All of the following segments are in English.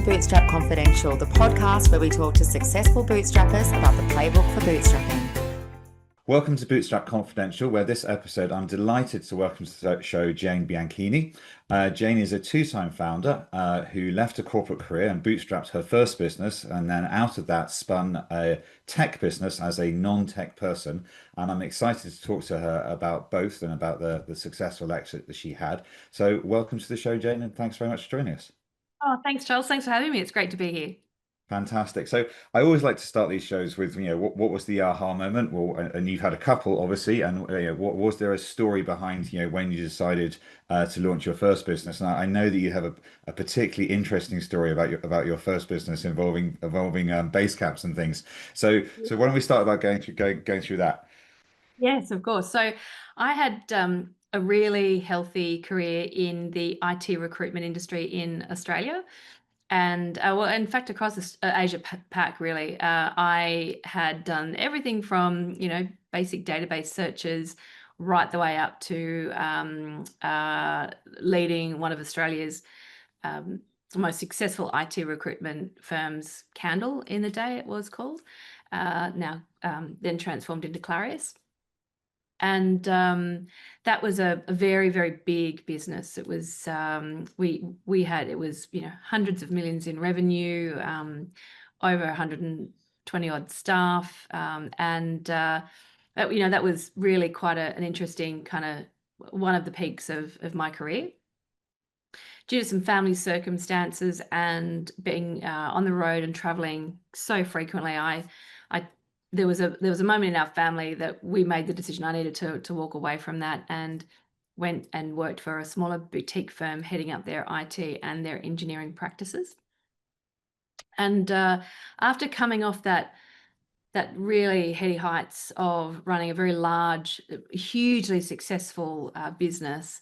Bootstrap Confidential, the podcast where we talk to successful bootstrappers about the playbook for bootstrapping. Welcome to Bootstrap Confidential, where this episode I'm delighted to welcome to the show Jane Bianchini. Jane is a two-time founder who left a corporate career and bootstrapped her first business, and then out of that spun a tech business as a non-tech person. And I'm excited to talk to her about both and about the successful exit that she had. So welcome to the show, Jane, and thanks very much for joining us. Oh, thanks, Charles. Thanks for having me. It's great to be here. Fantastic. So I always like to start these shows with, what was the aha moment? Well, and you've had a couple, obviously. And what was there a story behind, when you decided to launch your first business? And I know that you have a particularly interesting story about your first business involving base caps and things. So why don't we start about going through that? Yes, of course. So I had a really healthy career in the IT recruitment industry in Australia. And well, in fact, across Asia Pac, really, I had done everything from, basic database searches right the way up to leading one of Australia's most successful IT recruitment firms, Candle in the day it was called, now then transformed into Clarius. And that was a very, very big business. It was we had hundreds of millions in revenue, over 120 odd staff, and that was really quite an interesting kind of one of the peaks of my career. Due to some family circumstances and being on the road and traveling so frequently, there was a moment in our family that we made the decision I needed to walk away from that, and went and worked for a smaller boutique firm heading up their IT and their engineering practices. And after coming off that really heady heights of running a very large, hugely successful business,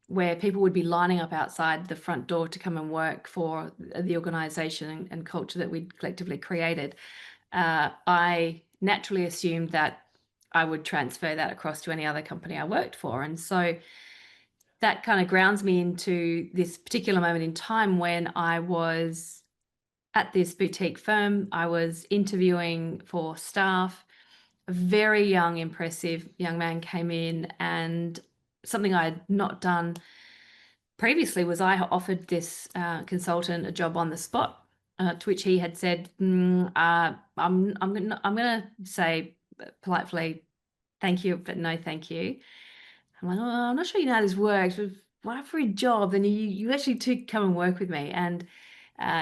where people would be lining up outside the front door to come and work for the organization and culture that we'd collectively created, I naturally assumed that I would transfer that across to any other company I worked for. And so that kind of grounds me into this particular moment in time when I was at this boutique firm. I was interviewing for staff. A very young, impressive young man came in, and something I had not done previously was I offered this consultant a job on the spot. To which he had said, I'm going to say politely, thank you, but no thank you. I'm like, oh, I'm not sure you know how this works, but why for a job? Then you actually to come and work with me. And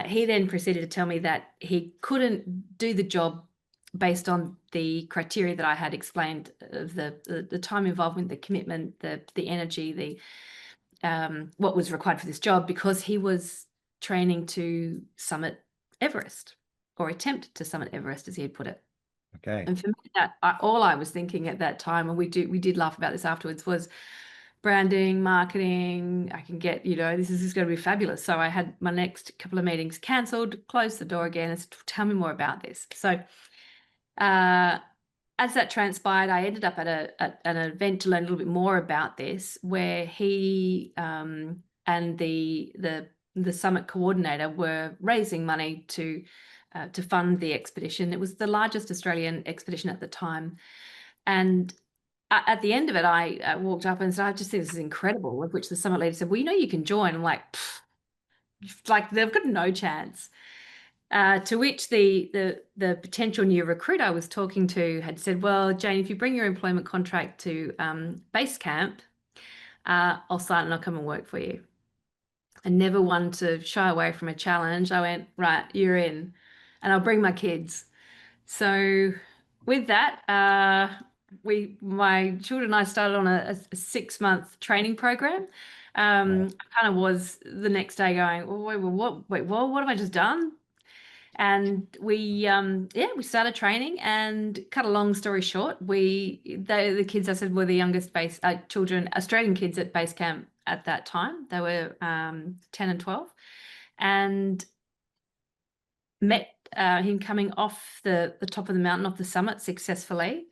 he then proceeded to tell me that he couldn't do the job based on the criteria that I had explained of the time involvement, the commitment, the energy, what was required for this job, because he was training to summit Everest, or attempt to summit Everest, as he had put it. Okay. And for me, all I was thinking at that time, and we did laugh about this afterwards, was branding, marketing. I can get, this is going to be fabulous. So I had my next couple of meetings cancelled, closed the door again, and said, tell me more about this. So as that transpired, I ended up at an event to learn a little bit more about this, where he and the summit coordinator were raising money to fund the expedition. It was the largest Australian expedition at the time. And at the end of it, I walked up and said, I just think this is incredible, of which the summit leader said, well, you can join. I'm like they've got no chance. To which the potential new recruit I was talking to had said, well, Jane, if you bring your employment contract to base camp, I'll sign and I'll come and work for you. And never one to shy away from a challenge. I went, right, you're in, and I'll bring my kids. So with that, my children and I started on a 6-month training program. I kind of was the next day going, what have I just done? And we started training, and cut a long story short, the kids I said were the youngest Australian kids at base camp at that time. They were 10 and 12, and met him coming off the top of the mountain, off the summit successfully.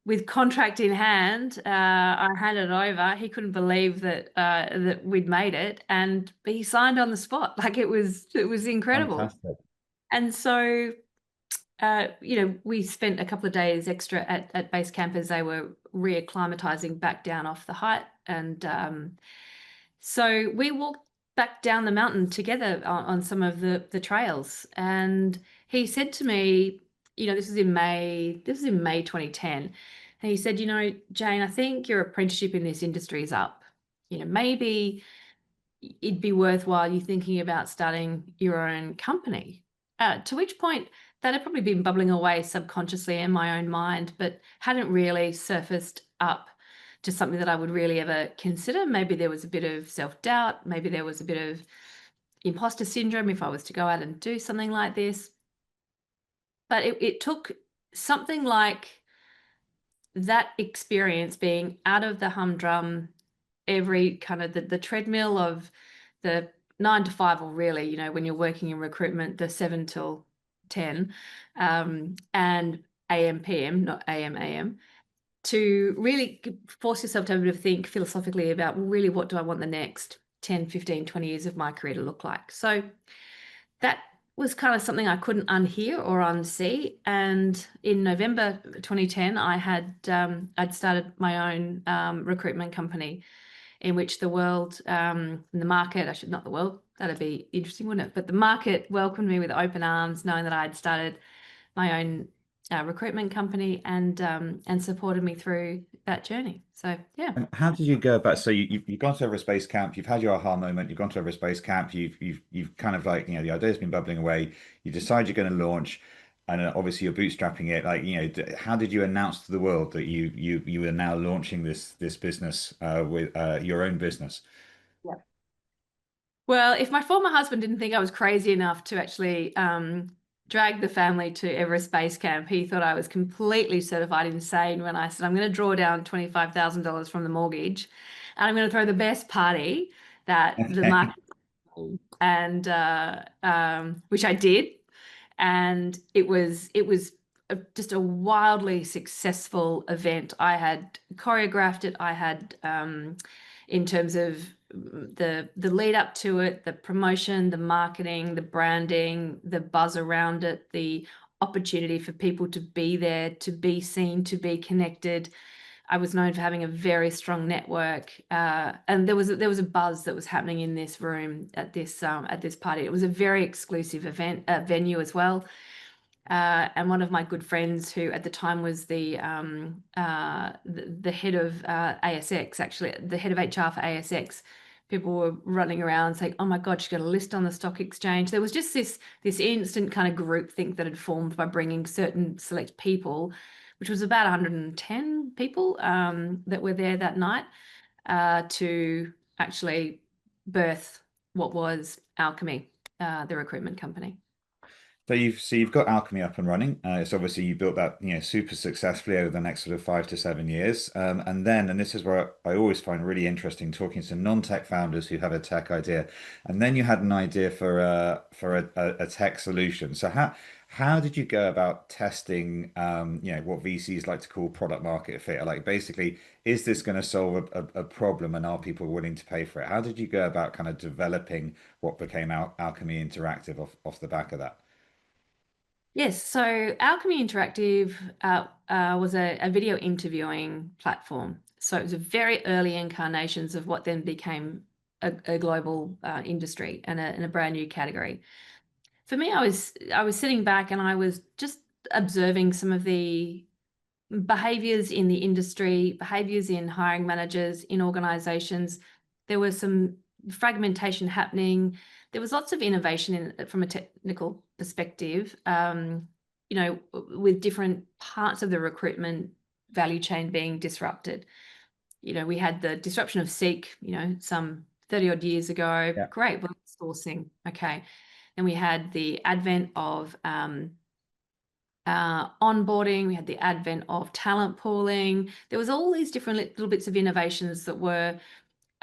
with contract in hand, I handed it over. He couldn't believe that we'd made it, and he signed on the spot. Like it was incredible. Fantastic. And so, we spent a couple of days extra at base camp as they were reacclimatizing back down off the height. And so we walked back down the mountain together on some of the trails. And he said to me, this was in May 2010. And he said, Jane, I think your apprenticeship in this industry is up. Maybe it'd be worthwhile you thinking about starting your own company. To which point that had probably been bubbling away subconsciously in my own mind, but hadn't really surfaced up to something that I would really ever consider. Maybe there was a bit of self-doubt. Maybe there was a bit of imposter syndrome if I was to go out and do something like this. But it took something like that experience, being out of the humdrum, every kind of the treadmill of the 9 to 5, or really, when you're working in recruitment, the 7 till 10, and AM, PM, not AM, AM, to really force yourself to have a bit of think philosophically about, well, really, what do I want the next 10, 15, 20 years of my career to look like? So that was kind of something I couldn't unhear or unsee. And in November 2010, I'd started my own recruitment company, in which the world, the market, not the world, that'd be interesting, wouldn't it? But the market welcomed me with open arms, knowing that I'd started my own recruitment company, and supported me through that journey. So yeah. And how did you go about? So you've gone to Everest Base Camp. You've had your aha moment. You've gone to Everest Base Camp. You've kind of like, the idea's been bubbling away. You decide you're going to launch, and obviously you're bootstrapping it. Like, how did you announce to the world that you are now launching this business with your own business? Yeah. Well, if my former husband didn't think I was crazy enough to actually drag the family to Everest Base Camp, he thought I was completely certified insane when I said, I'm going to draw down $25,000 from the mortgage, and I'm going to throw the best party that the market, and which I did. And it was just a wildly successful event. I had choreographed it. I had, in terms of the lead up to it, the promotion, the marketing, the branding, the buzz around it, the opportunity for people to be there, to be seen, to be connected. I was known for having a very strong network, and there was a buzz that was happening in this room at this party. It was a very exclusive event venue as well. And one of my good friends, who at the time was the head of ASX, actually the head of HR for ASX, people were running around saying, "Oh my God, she's got a list on the stock exchange." There was just this instant kind of groupthink that had formed by bringing certain select people, which was about 110 people that were there that night, to actually birth what was Alchemy, the recruitment company. So you've got Alchemy up and running. It's obviously you built that super successfully over the next sort of 5 to 7 years, and this is where I always find really interesting talking to non-tech founders who have a tech idea, and then you had an idea for a tech solution. So how did you go about testing what VCs like to call product market fit? Like basically, is this going to solve a problem, and are people willing to pay for it? How did you go about kind of developing what became Alchemy Interactive off the back of that? Yes, so Alchemy Interactive was a video interviewing platform. So it was a very early incarnations of what then became a global industry and a brand new category. For me, I was sitting back and I was just observing some of the behaviors in the industry, behaviors in hiring managers, in organizations. There was some fragmentation happening. There was lots of innovation from a technical perspective, with different parts of the recruitment value chain being disrupted. We had the disruption of Seek, some 30 odd years ago. Yeah. Great, well, sourcing. Okay. And we had the advent of onboarding, we had the advent of talent pooling. There was all these different little bits of innovations that were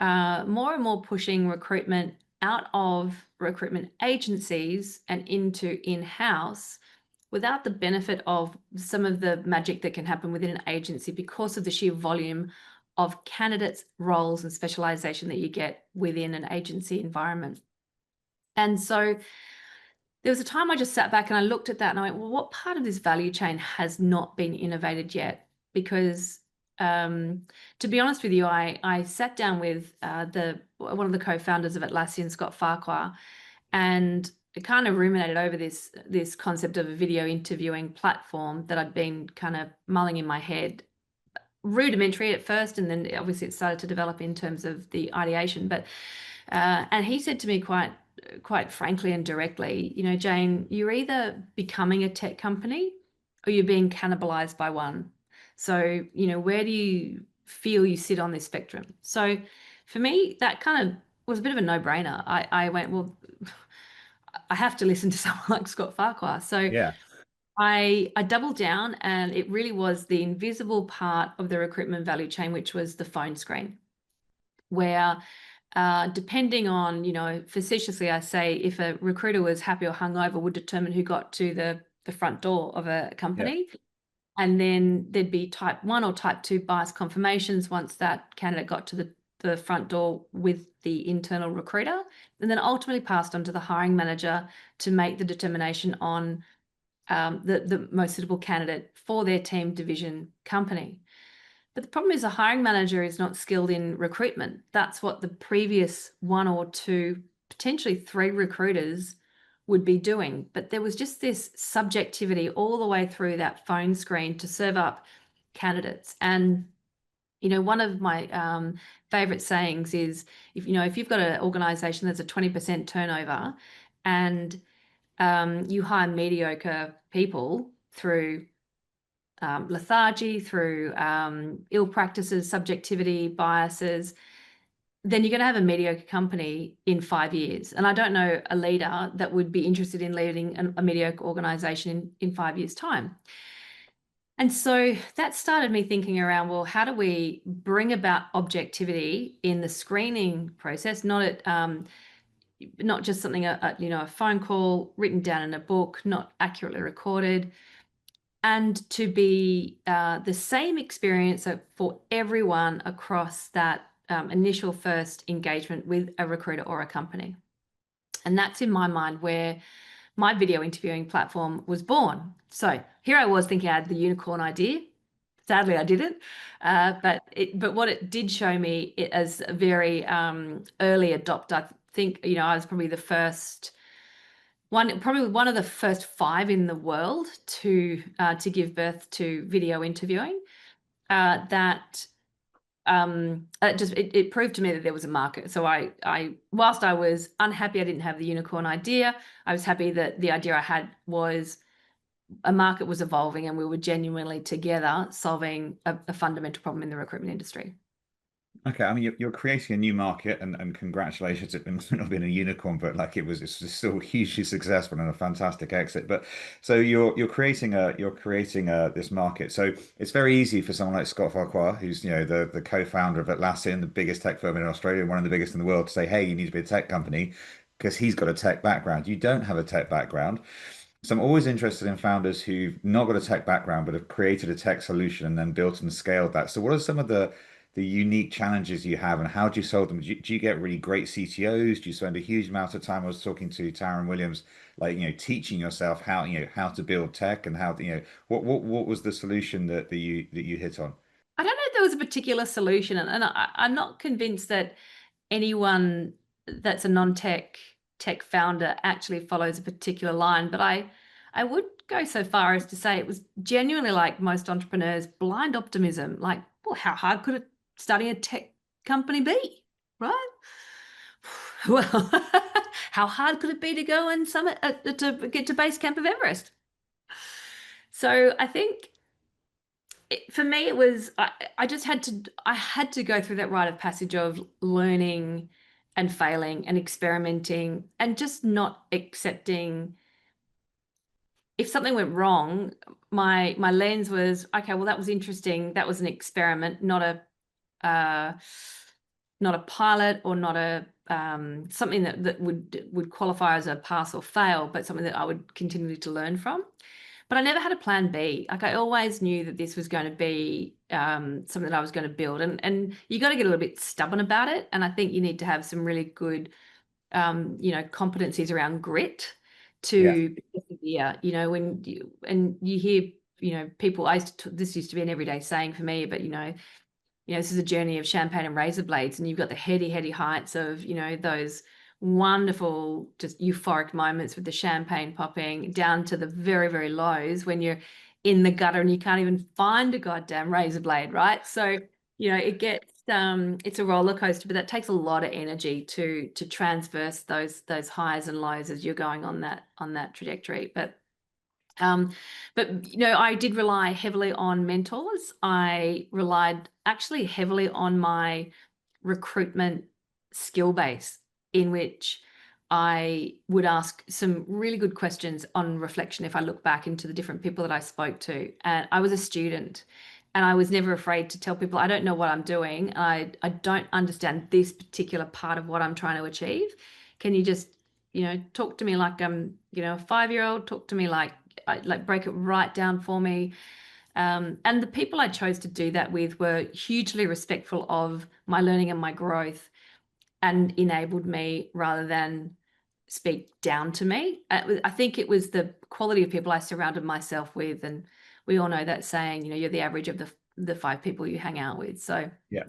more and more pushing recruitment out of recruitment agencies and into in-house, without the benefit of some of the magic that can happen within an agency because of the sheer volume of candidates, roles, and specialization that you get within an agency environment. And so there was a time I just sat back and I looked at that and I went, well, what part of this value chain has not been innovated yet? Because to be honest with you, I sat down with one of the co-founders of Atlassian, Scott Farquhar, and I kind of ruminated over this concept of a video interviewing platform that I'd been kind of mulling in my head, rudimentary at first, and then obviously it started to develop in terms of the ideation. But and he said to me quite frankly and directly, you know, Jane, you're either becoming a tech company or you're being cannibalized by one. So, you know, where do you feel you sit on this spectrum? So for me, that kind of was a bit of a no-brainer. I went, well, I have to listen to someone like Scott Farquhar. So Yeah. I doubled down, and it really was the invisible part of the recruitment value chain, which was the phone screen, where depending on, you know, facetiously I say, if a recruiter was happy or hungover would determine who got to the front door of a company. Yeah. And then there'd be type 1 or type 2 bias confirmations once that candidate got to the front door with the internal recruiter, and then ultimately passed on to the hiring manager to make the determination on the most suitable candidate for their team, division, company. But the problem is a hiring manager is not skilled in recruitment. That's what the previous 1 or 2, potentially 3 recruiters would be doing. But there was just this subjectivity all the way through that phone screen to serve up candidates. And, you know, one of my favorite sayings is, if you've got an organization that's a 20% turnover and you hire mediocre people through lethargy, through ill practices, subjectivity, biases, then you're going to have a mediocre company in 5 years. And I don't know a leader that would be interested in leading a mediocre organization in 5 years' time. And so that started me thinking around, well, how do we bring about objectivity in the screening process, not just something, a phone call written down in a book, not accurately recorded, and to be the same experience for everyone across that initial first engagement with a recruiter or a company. And that's in my mind where my video interviewing platform was born. So here I was thinking I had the unicorn idea. Sadly, I didn't. But what it did show me as a very early adopter, I think, you know, I was probably one of the first 5 in the world to give birth to video interviewing. It proved to me that there was a market. So I whilst I was unhappy I didn't have the unicorn idea, I was happy that the idea I had was a market was evolving and we were genuinely together solving a fundamental problem in the recruitment industry. Okay, I mean you're creating a new market, and congratulations. It might not have been a unicorn, but like it's still hugely successful and a fantastic exit. But so you're creating this market. So it's very easy for someone like Scott Farquhar, who's, you know, the co-founder of Atlassian, the biggest tech firm in Australia, one of the biggest in the world, to say, hey, you need to be a tech company, because he's got a tech background. You don't have a tech background. So I'm always interested in founders who've not got a tech background but have created a tech solution and then built and scaled that. So what are some of the unique challenges you have, and how do you solve them? Do you get really great CTOs? Do you spend a huge amount of time? I was talking to Taryn Williams, like, you know, teaching yourself how, you know, how to build tech, and how, you know, what was the solution that you hit on? I don't know if there was a particular solution, and I'm not convinced that anyone that's a non-tech tech founder actually follows a particular line, but I would go so far as to say it was genuinely, like most entrepreneurs, blind optimism. Like, well, how hard could starting a tech company be, right? Well, how hard could it be to go and summit to get to base camp of Everest? So I think for me it was I had to go through that rite of passage of learning and failing and experimenting and just not accepting if something went wrong. My lens was, okay, well, that was interesting, that was an experiment, not a pilot, or not a something that would qualify as a pass or fail, but something that I would continue to learn from. but I never had a plan B. Like I always knew that this was going to be something that I was going to build, and you got to get a little bit stubborn about it. And I think you need to have some really good, competencies around grit Yeah. to persevere. When you hear, people. This used to be an everyday saying for me, but this is a journey of champagne and razor blades, and you've got the heady heights of, those wonderful, just euphoric moments with the champagne popping, down to the very, very lows when you're in the gutter and you can't even find a goddamn razor blade, right? So, it gets, it's a roller coaster, but that takes a lot of energy to transverse those highs and lows as you're going on that trajectory. But I did rely heavily on mentors. I relied actually heavily on my recruitment skill base, in which I would ask some really good questions on reflection if I look back into the different people that I spoke to. And I was a student, and I was never afraid to tell people, I don't know what I'm doing. I don't understand this particular part of what I'm trying to achieve. Can you just, talk to me like I'm, a 5-year-old, talk to me like break it right down for me. And the people I chose to do that with were hugely respectful of my learning and my growth, and enabled me rather than speak down to me. I think it was the quality of people I surrounded myself with. And we all know that saying, you're the average of the 5 people you hang out with. So, Yeah.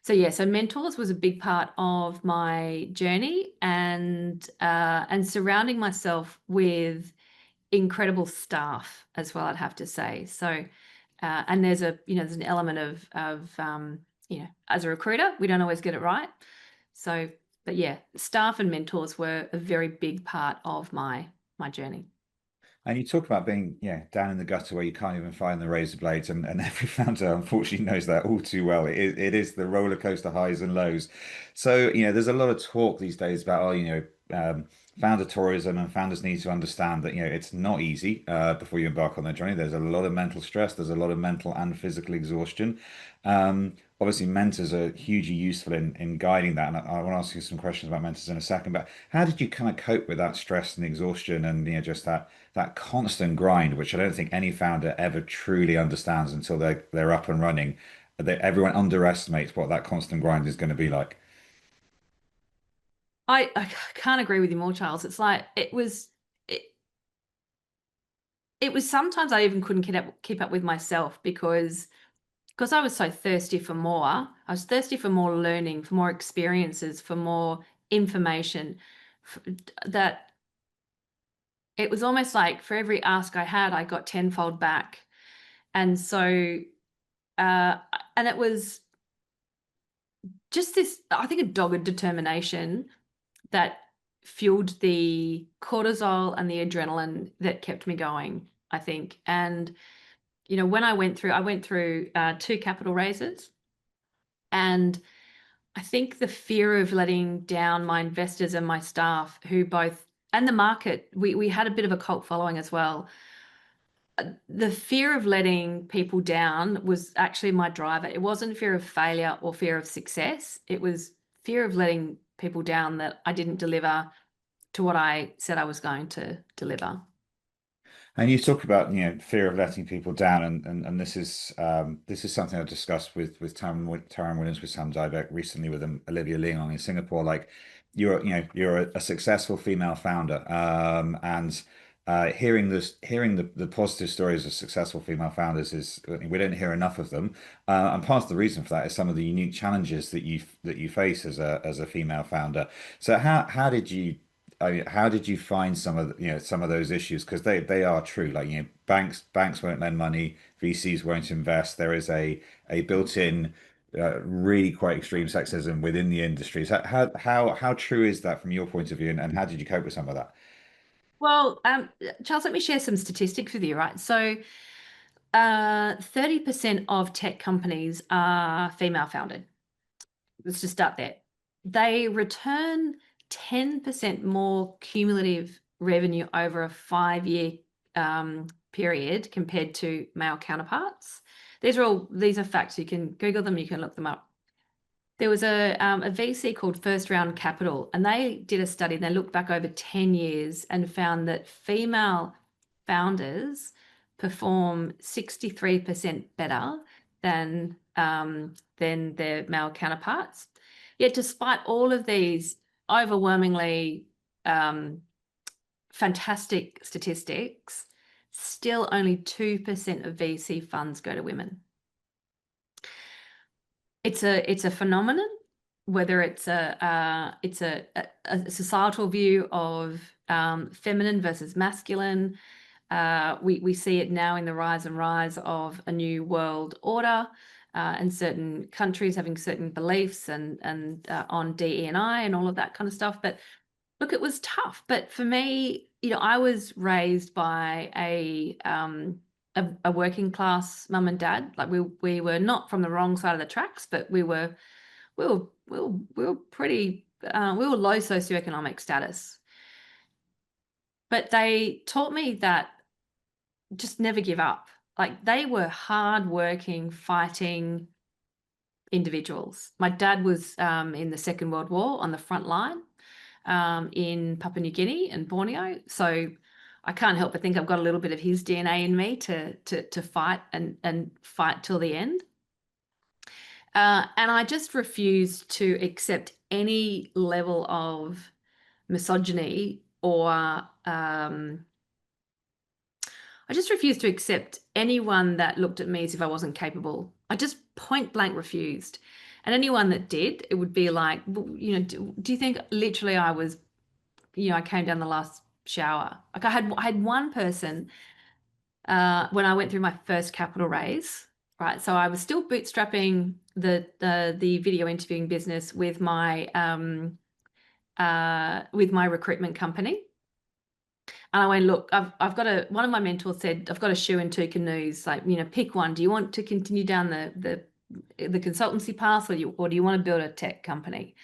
So mentors was a big part of my journey, and surrounding myself with incredible staff as well, I'd have to say. So, and there's an element of as a recruiter, we don't always get it right. So, but yeah, staff and mentors were a very big part of my journey. And you talk about being, down in the gutter where you can't even find the razor blades, and every founder unfortunately knows that all too well. It is the roller coaster highs and lows. So, there's a lot of talk these days about, founder tourism, and founders need to understand that, it's not easy before you embark on their journey. There's a lot of mental stress, there's a lot of mental and physical exhaustion. Obviously, mentors are hugely useful in guiding that, and I want to ask you some questions about mentors in a second. But how did you kind of cope with that stress and exhaustion, and just that constant grind, which I don't think any founder ever truly understands until they're up and running? Everyone underestimates what that constant grind is going to be like. I can't agree with you more, Charles. It's like it was sometimes I even couldn't keep up with myself, because I was so thirsty for more. I was thirsty for more learning, for more experiences, for more information, that it was almost like for every ask I had, I got tenfold back. And so, and it was just this, I think, a dogged determination that fueled the cortisol and the adrenaline that kept me going, I think. And, when I went through 2 capital raises, and I think the fear of letting down my investors and my staff, who both, and the market, we had a bit of a cult following as well. The fear of letting people down was actually my driver. It wasn't fear of failure or fear of success. It was fear of letting people down, that I didn't deliver to what I said I was going to deliver. And you talk about, fear of letting people down, and this is something I discussed with Taryn Williams, with Sam Dybeck recently, with Olivia Ling in Singapore. Like, you're a successful female founder, and hearing the positive stories of successful female founders is, we don't hear enough of them, and part of the reason for that is some of the unique challenges that you face as a female founder. So how did you find some of some of those issues? Because they are true. Like, banks won't lend money, VCs won't invest. There is a built-in, really quite extreme sexism within the industry. So how true is that from your point of view, and how did you cope with some of that? Well, Charles, let me share some statistics with you, right? So, 30% of tech companies are female founded. Let's just start there. They return 10% more cumulative revenue over a 5-year period compared to male counterparts. These are facts. You can Google them, you can look them up. There was a VC called First Round Capital, and they did a study, and they looked back over 10 years and found that female founders perform 63% better than their male counterparts. Yet despite all of these overwhelmingly fantastic statistics, still only 2% of VC funds go to women. It's a phenomenon, whether it's a societal view of feminine versus masculine. We see it now in the rise of a new world order, and certain countries having certain beliefs and on DE&I and all of that kind of stuff. But look, it was tough. But for me, I was raised by a working class mum and dad. Like we were not from the wrong side of the tracks, but we were pretty we were low socioeconomic status. But they taught me that just never give up. Like, they were hardworking, fighting individuals. My dad was in the Second World War on the front line in Papua New Guinea and Borneo. So I can't help but think I've got a little bit of his DNA in me to fight and fight till the end. And I just refused to accept any level of misogyny or I just refused to accept anyone that looked at me as if I wasn't capable. I just point blank refused. And anyone that did, it would be like, do you think literally I was, I came down the last shower? Like I had one person when I went through my first capital raise, right? So I was still bootstrapping the video interviewing business with my recruitment company. And I went, look, I've got one of my mentors said, I've got a shoe in two canoes. Like, pick one. Do you want to continue down the consultancy path, or do you want to build a tech company?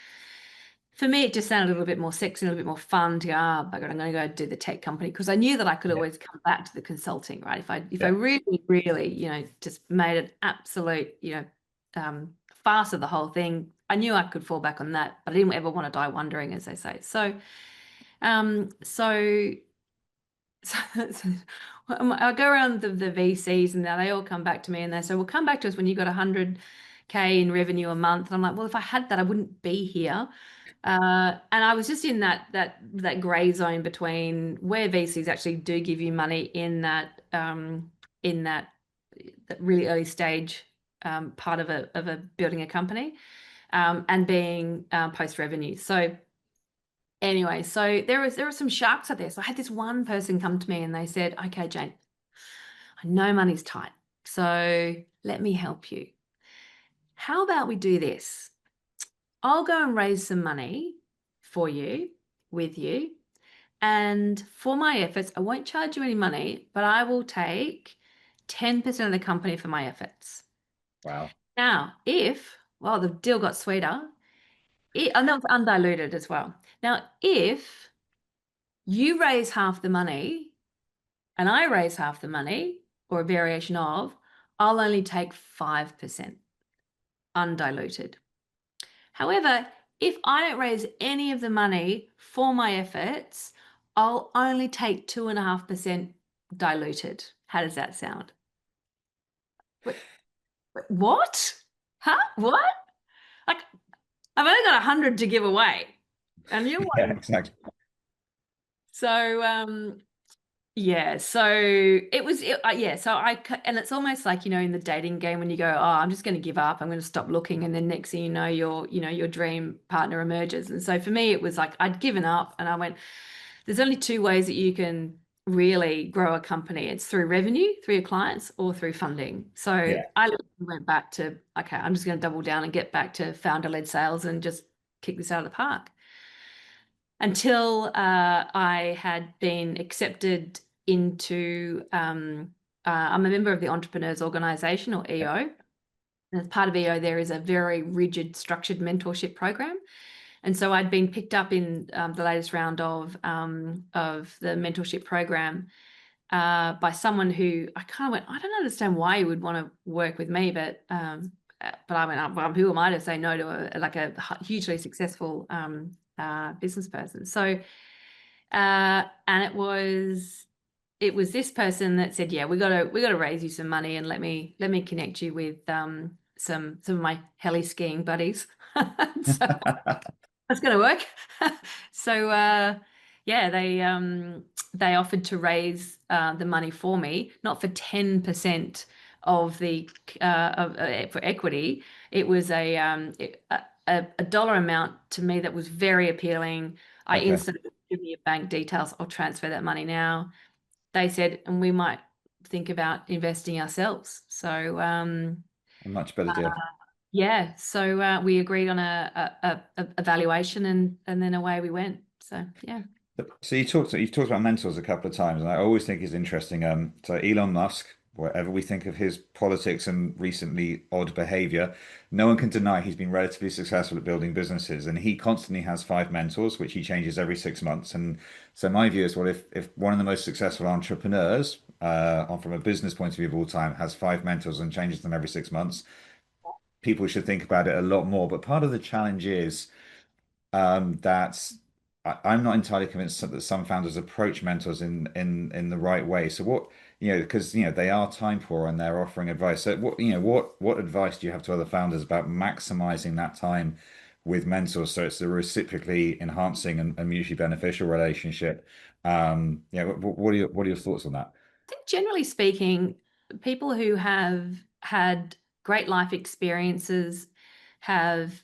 For me, it just sounded a little bit more sexy, a little bit more fun to go, oh, bugger, I'm going to go do the tech company, because I knew that I could always come back to the consulting, right? If I really, really, just made an absolute, farce of the whole thing, I knew I could fall back on that, but I didn't ever want to die wondering, as they say. So I go around the VCs, and now they all come back to me and they say, well, come back to us when you've got 100K in revenue a month. And I'm like, well, if I had that, I wouldn't be here. And I was just in that gray zone between where VCs actually do give you money in that really early stage part of a building a company, and being post revenue. So anyway, so there were some sharks out there. So I had this one person come to me and they said, okay, Jane, I know money's tight, so let me help you. How about we do this? I'll go and raise some money for you, with you. And for my efforts, I won't charge you any money, but I will take 10% of the company for my efforts. Wow. Now, the deal got sweeter. And that was undiluted as well. Now, if you raise half the money and I raise half the money, or a variation of, I'll only take 5% undiluted. However, if I don't raise any of the money for my efforts, I'll only take 2.5% diluted. How does that sound? What? Huh? What? Like, I've only got 100 to give away, and you want... Yeah, exactly. So so it was and it's almost like, in the dating game, when you go, oh, I'm just going to give up, I'm going to stop looking, and then next thing you know, your dream partner emerges. And so for me, it was like I'd given up, and I went, there's only two ways that you can really grow a company. It's through revenue, through your clients, or through funding. So I went back to, okay, I'm just going to double down and get back to founder-led sales and just kick this out of the park. Until I had been accepted into, I'm a member of the Entrepreneurs Organisation, or EO. And as part of EO, there is a very rigid, structured mentorship program. And so I'd been picked up in the latest round of the mentorship program by someone who I kind of went, I don't understand why you would want to work with me, but I went, well, who am I to say no to a hugely successful business person? So, and it was it was this person that said, "Yeah, we got to raise you some money, and let me connect you with some of my heli skiing buddies." So that's going to work. So yeah, they offered to raise the money for me, not for 10% of the for equity. It was a dollar amount to me that was very appealing. I Okay. instantly give me your bank details. I'll transfer that money now. They said, and we might think about investing ourselves. So A much better deal. yeah, so we agreed on a valuation, and then away we went. So yeah. So you've talked about mentors a couple of times, and I always think it's interesting. So Elon Musk, whatever we think of his politics and recently odd behavior, no one can deny he's been relatively successful at building businesses, and he constantly has five mentors, which he changes every 6 months. And so my view is, well, if one of the most successful entrepreneurs, from a business point of view of all time, has five mentors and changes them every 6 months, people should think about it a lot more. But part of the challenge is that I'm not entirely convinced that some founders approach mentors in the right way. So what, because they are time poor and they're offering advice. So what advice do you have to other founders about maximizing that time with mentors so it's a reciprocally enhancing and mutually beneficial relationship? What are your thoughts on that? I think generally speaking, people who have had great life experiences, have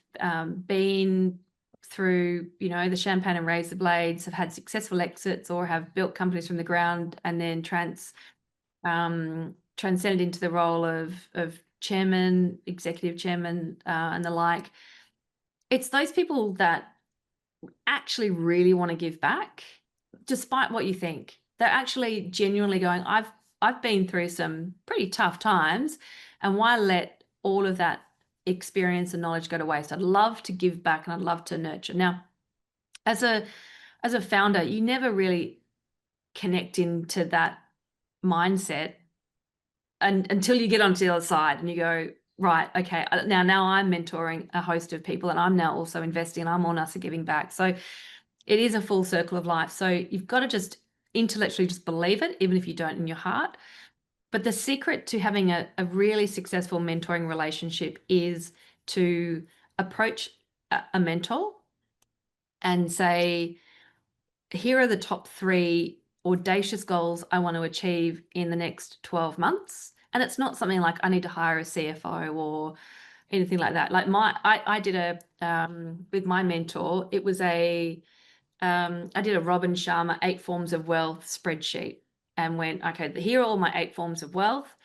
been through, the champagne and razor blades, have had successful exits, or have built companies from the ground and then transcended into the role of chairman, executive chairman, and the like. It's those people that actually really want to give back, despite what you think. They're actually genuinely going, I've been through some pretty tough times, and why let all of that experience and knowledge go to waste? I'd love to give back, and I'd love to nurture. Now, as a founder, you never really connect into that mindset until you get onto the other side and you go, right, okay, now I'm mentoring a host of people, and I'm now also investing, and I'm also giving back. So it is a full circle of life. So you've got to just intellectually just believe it, even if you don't in your heart. But the secret to having a really successful mentoring relationship is to approach a mentor and say, here are the top 3 audacious goals I want to achieve in the next 12 months. And it's not something like I need to hire a CFO or anything like that. Like I did with my mentor, it was I did a Robin Sharma 8 forms of wealth spreadsheet, and went, okay, here are all my 8 forms of wealth.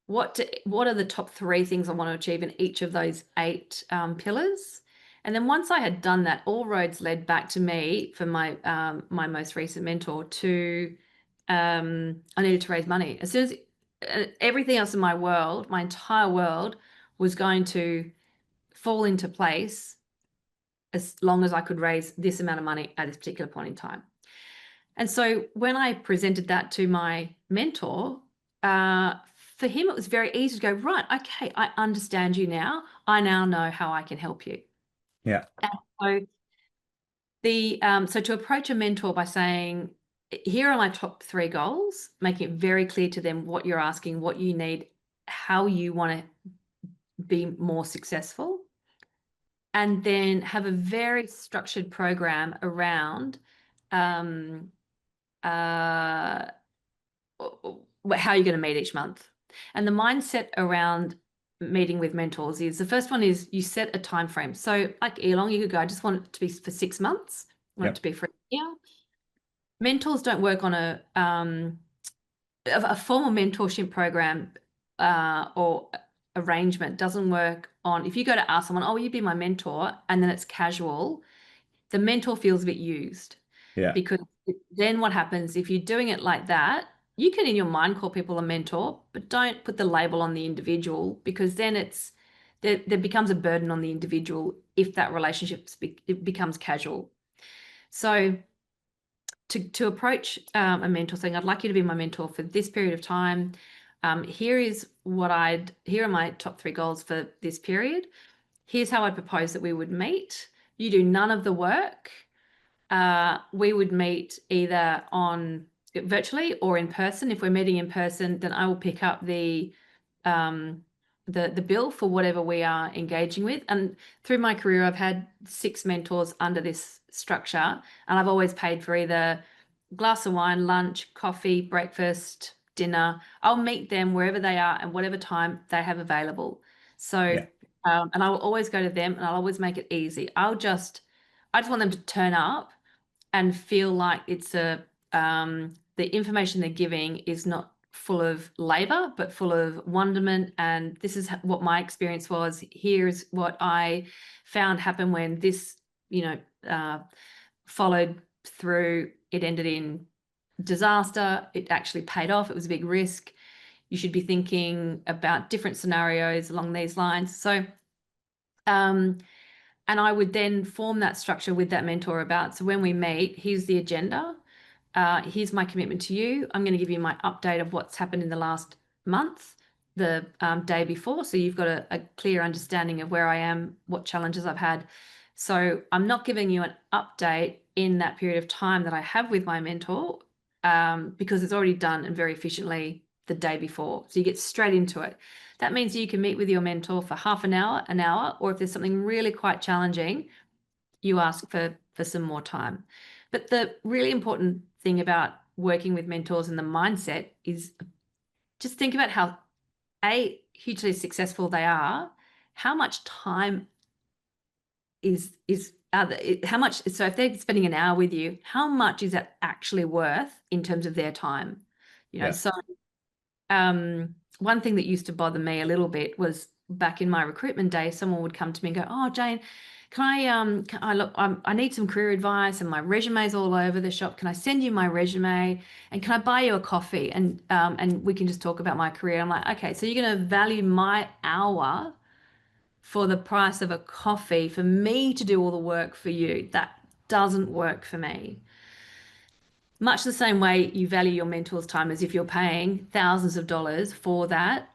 What are the top 3 things I want to achieve in each of those 8 pillars? And then once I had done that, all roads led back to me for my my most recent mentor to I needed to raise money. As soon as everything else in my world, my entire world, was going to fall into place as long as I could raise this amount of money at this particular point in time. And so when I presented that to my mentor, for him, it was very easy to go, right, okay, I understand you now. I now know how I can help you. Yeah. And so to approach a mentor by saying, here are my top 3 goals, making it very clear to them what you're asking, what you need, how you want to be more successful, and then have a very structured program around how you're going to meet each month. And the mindset around meeting with mentors is, the first one is you set a time frame. So like Elon, you could go, I just want it to be for 6 months. I want it to be for a year. Mentors don't work on a formal mentorship program or arrangement doesn't work on, if you go to ask someone, oh, will you be my mentor? And then it's casual, the mentor feels a bit used. Yeah. Because then what happens if you're doing it like that, you can in your mind call people a mentor, but don't put the label on the individual, because then there becomes a burden on the individual if that relationship becomes casual. So to approach a mentor saying, I'd like you to be my mentor for this period of time. Here are my top 3 goals for this period. Here's how I propose that we would meet. You do none of the work. We would meet either on virtually or in person. If we're meeting in person, then I will pick up the bill for whatever we are engaging with. And through my career, I've had 6 mentors under this structure, and I've always paid for either glass of wine, lunch, coffee, breakfast, dinner. I'll meet them wherever they are and whatever time they have available. So, Yeah. and I will always go to them, and I'll always make it easy. I just want them to turn up and feel like it's the information they're giving is not full of labor, but full of wonderment. And this is what my experience was. Here's what I found happen when this, followed through. It ended in disaster. It actually paid off. It was a big risk. You should be thinking about different scenarios along these lines. So, and I would then form that structure with that mentor about, so when we meet, here's the agenda. Here's my commitment to you. I'm going to give you my update of what's happened in the last month, the day before. So you've got a clear understanding of where I am, what challenges I've had. So I'm not giving you an update in that period of time that I have with my mentor, because it's already done and very efficiently the day before. So you get straight into it. That means you can meet with your mentor for half an hour, or if there's something really quite challenging, you ask for some more time. But the really important thing about working with mentors and the mindset is just think about how hugely successful they are, how much time how much, so if they're spending an hour with you, how much is that actually worth in terms of their time? Yeah. So one thing that used to bother me a little bit was back in my recruitment days, someone would come to me and go, "Oh, Jane, can I look, I need some career advice and my resume's all over the shop. Can I send you my resume and can I buy you a coffee and we can just talk about my career?" I'm like, okay, so you're going to value my hour for the price of a coffee for me to do all the work for you? That doesn't work for me. Much the same way you value your mentor's time as if you're paying thousands of dollars for that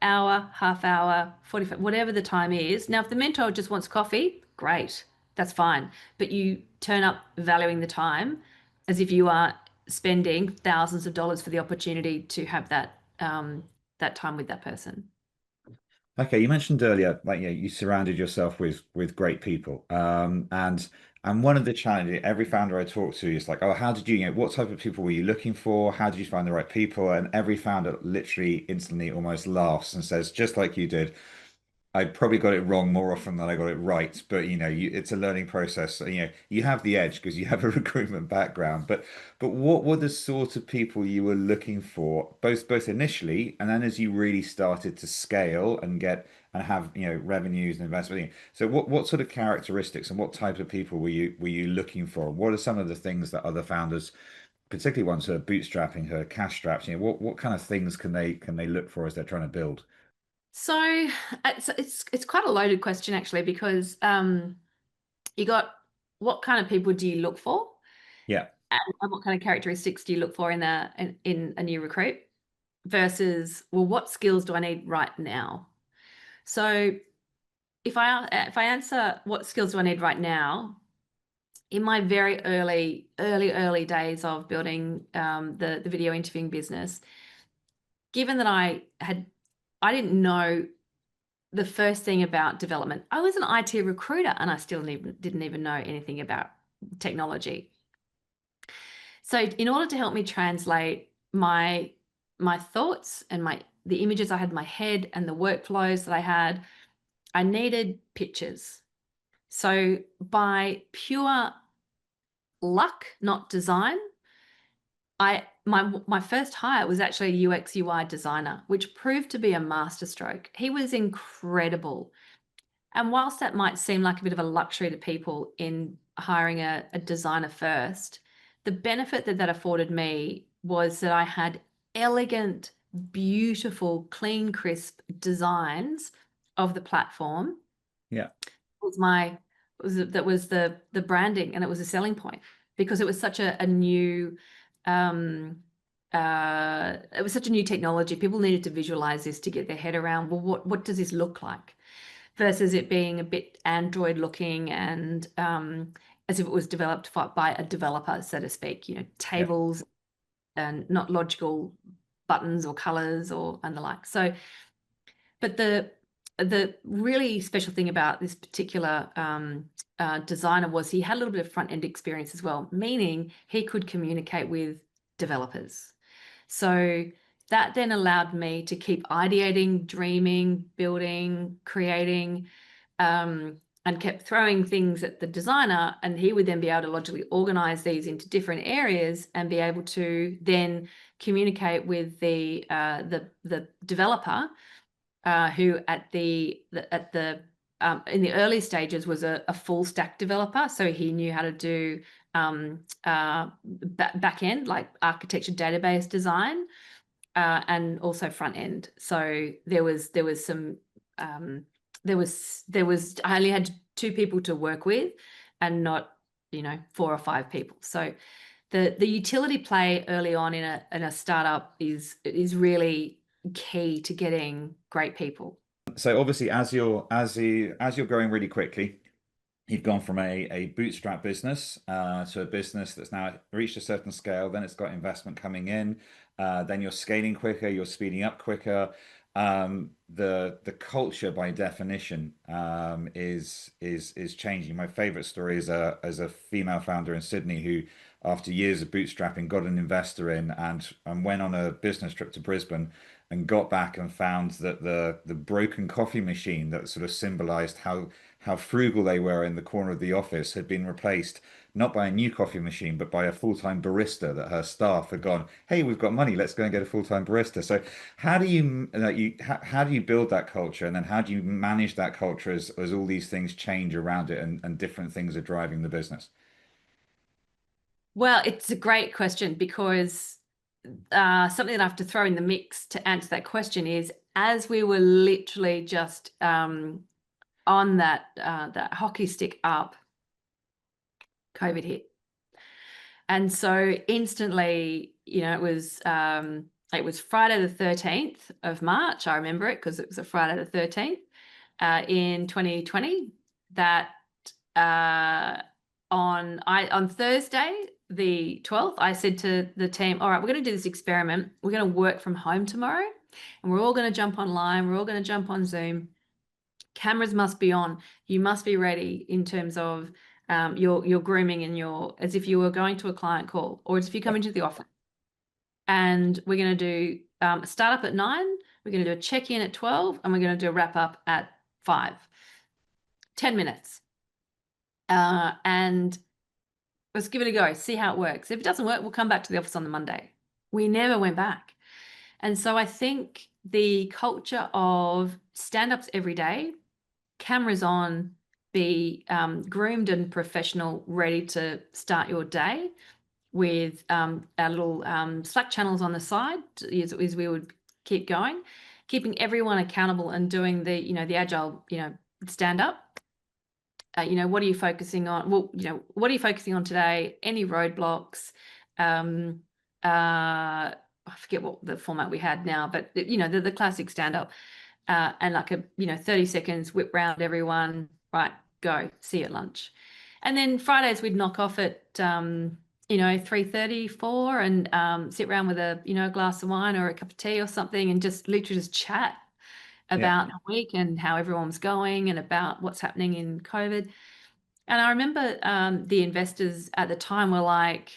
hour, half hour, 45, whatever the time is. Now, if the mentor just wants coffee, great, that's fine. But you turn up valuing the time as if you are spending thousands of dollars for the opportunity to have that time with that person. Okay, you mentioned earlier, like, you surrounded yourself with great people, and one of the challenges every founder I talk to is like, oh, how did what type of people were you looking for? How did you find the right people? And every founder literally instantly almost laughs and says, just like you did, I probably got it wrong more often than I got it right, but it's a learning process. So, you have the edge because you have a recruitment background. But what were the sort of people you were looking for, both initially and then as you really started to scale and get and have revenues and investment? So what sort of characteristics and what type of people were you looking for? What are some of the things that other founders, particularly ones who are bootstrapping, who are cash strapped, what kind of things can they look for as they're trying to build? So it's quite a loaded question actually, because you got, what kind of people do you look for, Yeah. and what kind of characteristics do you look for in a new recruit, versus, well, what skills do I need right now? So if I answer what skills do I need right now, in my very early days of building the video interviewing business, given that I didn't know the first thing about development. I was an IT recruiter and I still didn't even know anything about technology. So in order to help me translate my thoughts and the images I had in my head and the workflows that I had, I needed pictures. So by pure luck, not design, my first hire was actually a UX UI designer, which proved to be a masterstroke. He was incredible. And whilst that might seem like a bit of a luxury to people in hiring a designer first, the benefit that afforded me was that I had elegant, beautiful, clean, crisp designs of the platform. Yeah. That was the branding, and it was a selling point because it was such a new it was such a new technology. People needed to visualize this to get their head around, well, what does this look like? Versus it being a bit Android looking and as if it was developed by a developer, so to speak, tables and not logical buttons or colors and the like. So, but the really special thing about this particular designer was he had a little bit of front end experience as well, meaning he could communicate with developers. So that then allowed me to keep ideating, dreaming, building, creating, and kept throwing things at the designer, and he would then be able to logically organize these into different areas and be able to then communicate with the developer, who in the early stages was a full stack developer. So he knew how to do back end, like architecture, database design, and also front end. So there was I only had 2 people to work with, and not 4 or 5 people. So the utility play early on in a startup is really key to getting great people. So obviously, as you're growing really quickly, you've gone from a bootstrap business to a business that's now reached a certain scale. Then it's got investment coming in. Then you're scaling quicker. You're speeding up quicker. The culture, by definition, is changing. My favorite story is as a female founder in Sydney who, after years of bootstrapping, got an investor in and went on a business trip to Brisbane and got back and found that the broken coffee machine that sort of symbolized how frugal they were in the corner of the office had been replaced not by a new coffee machine, but by a full-time barista that her staff had gone, hey, we've got money, let's go and get a full-time barista. So how do you build that culture, and then how do you manage that culture as all these things change around it and different things are driving the business? Well, it's a great question, because something that I have to throw in the mix to answer that question is, as we were literally just on that hockey stick up, COVID hit. And so instantly, it was Friday the 13th of March. I remember it because it was a Friday the 13th in 2020. That on Thursday the 12th, I said to the team, all right, we're going to do this experiment. We're going to work from home tomorrow, and we're all going to jump online. We're all going to jump on Zoom. Cameras must be on. You must be ready in terms of your grooming and as if you were going to a client call, or as if you come into the office. And we're going to do a start up at 9. We're going to do a check-in at 12, and we're going to do a wrap up at 5. 10 minutes. And let's give it a go, see how it works. If it doesn't work, we'll come back to the office on the Monday. We never went back. And so I think the culture of stand-ups every day, cameras on, be groomed and professional, ready to start your day, with our little Slack channels on the side as we would keep going, keeping everyone accountable and doing the agile, stand up. What are you focusing on? Well, what are you focusing on today? Any roadblocks? I forget what the format we had now, but the classic stand up, and like 30 seconds, whip round everyone, right, go, see you at lunch. And then Fridays we'd knock off at 3:30, 4, and sit around with a glass of wine or a cup of tea or something, and just literally just chat about the week and how everyone's going and about what's happening in COVID. And I remember the investors at the time were like,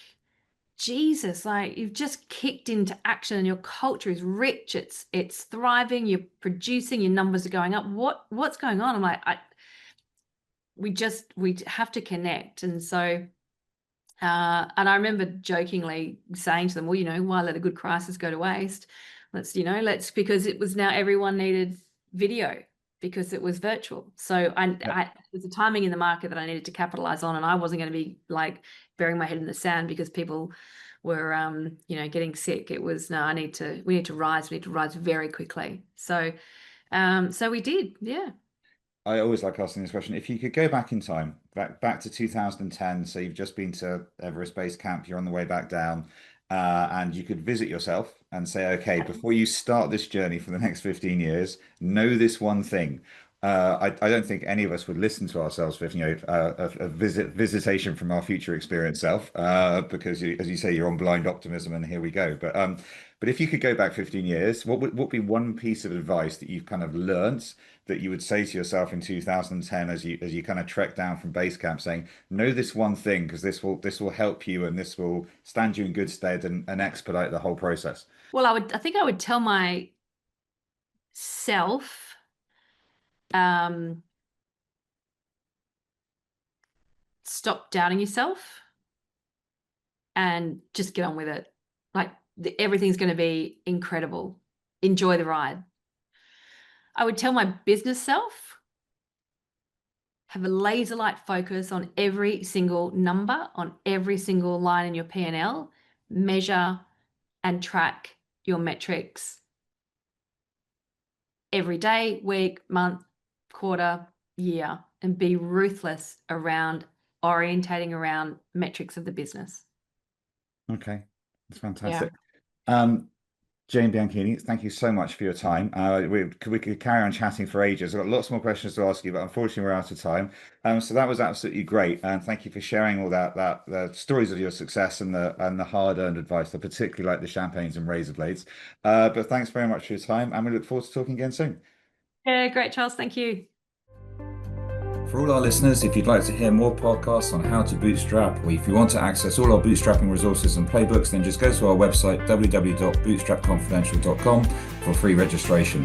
Jesus, like, you've just kicked into action and your culture is rich. It's thriving. You're producing. Your numbers are going up. What's going on? I'm like, we have to connect. And so, and I remember jokingly saying to them, well, why let a good crisis go to waste? Let's because it was now everyone needed video because it was virtual. So there was a timing in the market that I needed to capitalize on, and I wasn't going to be like burying my head in the sand because people were, getting sick. It was, no, we need to rise. We need to rise very quickly. So, so we did. Yeah. I always like asking this question. If you could go back in time, back to 2010, so you've just been to Everest Base Camp, you're on the way back down, and you could visit yourself and say, okay, before you start this journey for the next 15 years, know this one thing. I don't think any of us would listen to ourselves with, a visitation from our future experienced self, because as you say, you're on blind optimism, and here we go. But if you could go back 15 years, what would be one piece of advice that you've kind of learnt that you would say to yourself in 2010 as you kind of trek down from base camp, saying, know this one thing because this will help you and this will stand you in good stead and expedite the whole process? Well, I think I would tell myself, stop doubting yourself and just get on with it. Like everything's going to be incredible. Enjoy the ride. I would tell my business self, have a laser light focus on every single number, on every single line in your P&L, measure and track your metrics every day, week, month, quarter, year, and be ruthless around orientating around metrics of the business. Okay, that's fantastic. Jane Bianchini, thank you so much for your time. We could carry on chatting for ages. I've got lots more questions to ask you, but unfortunately we're out of time. So that was absolutely great, and thank you for sharing all the stories of your success and the hard-earned advice. I particularly like the champagnes and razor blades. But thanks very much for your time, and we look forward to talking again soon. Yeah, great, Charles. Thank you. For all our listeners, if you'd like to hear more podcasts on how to bootstrap, or if you want to access all our bootstrapping resources and playbooks, then just go to our website, www.bootstrapconfidential.com, for free registration.